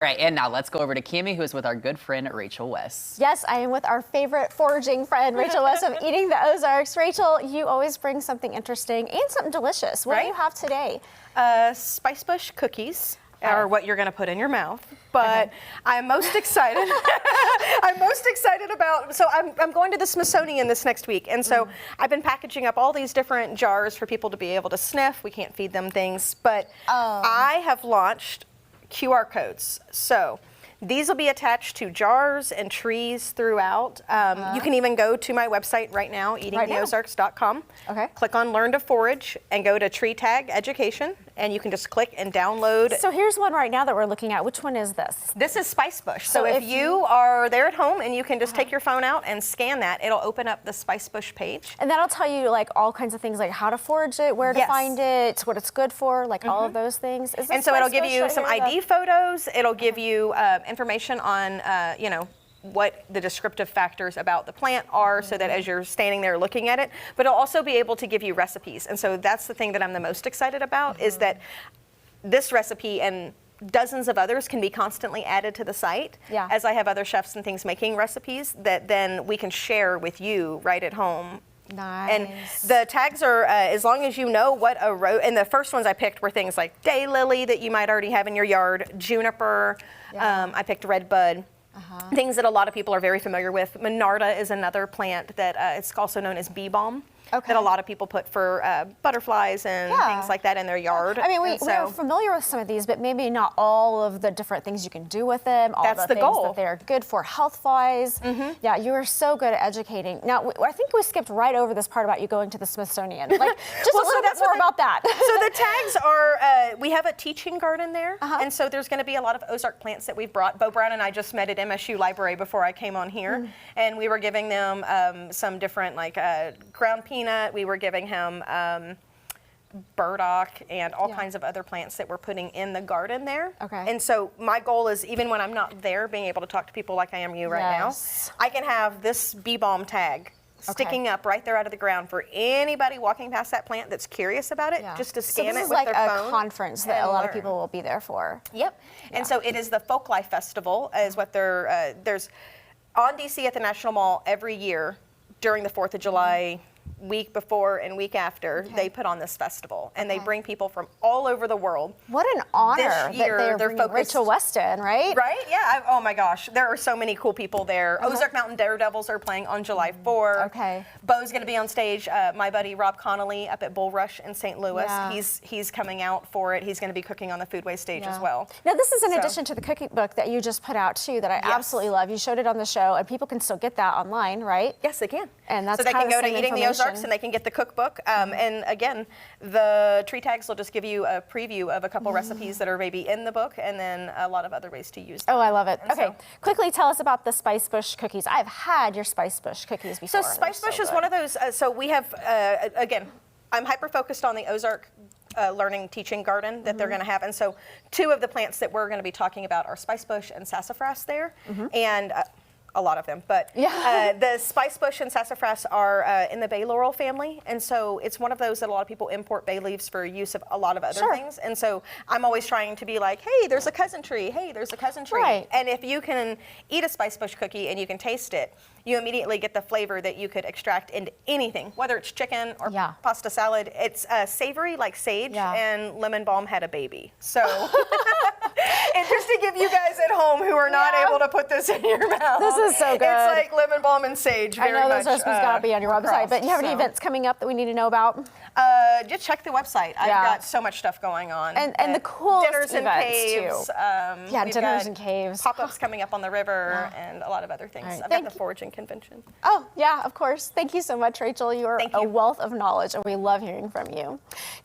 Right, and now let's go over to Cammie, who is with our good friend, Rachael West. Yes, I am with our favorite foraging friend, Rachael West of Eating the Ozarks. Rachael, you always bring something interesting and something delicious. What do you have today? Spicebush cookies are what you're going to put in your mouth. But I'm most excited. I'm most excited about. So I'm going to the Smithsonian this next week, and so I've been packaging up all these different jars for people to be able to sniff. We can't feed them things, but I have launched QR codes. So these will be attached to jars and trees throughout. You can even go to my website right now, eatingtheozarks.com. Click on Learn to Forage and go to Tree Tag Education, and you can just click and download. So here's one right now that we're looking at. Which one is this? This is Spicebush. So if you are there at home and you can just take your phone out and scan that, it'll open up the Spicebush page. And that'll tell you like all kinds of things, like how to forage it, where to find it, what it's good for, like all of those things. And so it'll give you some ID photos. It'll give you information on, you know, what the descriptive factors about the plant are, so that as you're standing there looking at it, but it'll also be able to give you recipes. And so that's the thing that I'm the most excited about, is that this recipe and dozens of others can be constantly added to the site, as I have other chefs and things making recipes that then we can share with you right at home. Nice. And the tags are, as long as you know what a and the first ones I picked were things like daylily that you might already have in your yard, juniper, I picked redbud. Things that a lot of people are very familiar with. Monarda is another plant that it's also known as bee balm. That a lot of people put for butterflies and things like that in their yard. I mean, we're familiar with some of these, but maybe not all of the different things you can do with them, all the things that they're good for health-wise. Yeah, you are so good at educating. Now, I think we skipped right over this part about you going to the Smithsonian. Like, just a little bit more about that. So the tags are, we have a teaching garden there, and so there's going to be a lot of Ozark plants that we've brought. Bo Brown and I just met at MSU Library before I came on here, and we were giving them some different, like, ground peanut. We were giving him burdock and all kinds of other plants that we're putting in the garden there. And so my goal is, even when I'm not there, being able to talk to people like I am you right now, I can have this bee balm tag sticking up right there out of the ground for anybody walking past that plant that's curious about it, just to scan it with their phone. So this is like a conference that a lot of people will be there for. And so it is the Folklife Festival, is what they're, there's on DC at the National Mall every year during the 4th of July, week before and week after, they put on this festival, and they bring people from all over the world. What an honor this year, that they're bringing Rachael West in, right? Right, yeah, oh my gosh, there are so many cool people there. Ozark Mountain Daredevils are playing on July 4th. Bo's gonna be on stage, my buddy Rob Connolly up at Bull Rush in St. Louis, he's coming out for it. He's gonna be cooking on the foodway stage as well. Now this is in addition to the cooking book that you just put out too, that I absolutely love. You showed it on the show, and people can still get that online, right? Yes, they can. And that's so they can go to Eating the Ozarks and they can get the cookbook. And again, the tree tags will just give you a preview of a couple recipes that are maybe in the book, and then a lot of other ways to use them. Oh, I love it. And quickly tell us about the Spicebush cookies. I've had your Spicebush cookies before. So Spicebush is one of those, so we have, again, I'm hyper-focused on the Ozark learning teaching garden that they're going to have, and so two of the plants that we're going to be talking about are Spicebush and sassafras there, and a lot of them, but the Spicebush and sassafras are in the bay laurel family, and so it's one of those that a lot of people import bay leaves for use of a lot of other things, and so I'm always trying to be like, hey, there's a cousin tree, hey, there's a cousin tree, and if you can eat a Spicebush cookie and you can taste it, you immediately get the flavor that you could extract into anything, whether it's chicken or pasta salad. It's savory like sage, and lemon balm had a baby, so and just to give you guys at home who are not able to put this in your mouth, this is so good. It's like lemon balm and sage. I know those recipes gotta be on your website, but you have any events coming up that we need to know about? Just check the website. I've got so much stuff going on. And the coolest dinners and caves. Too. Dinners and caves. Pop-ups coming up on the river and a lot of other things. I've got the foraging convention. Oh, yeah, of course. Thank you so much, Rachael. You are a wealth of knowledge, and we love hearing from you.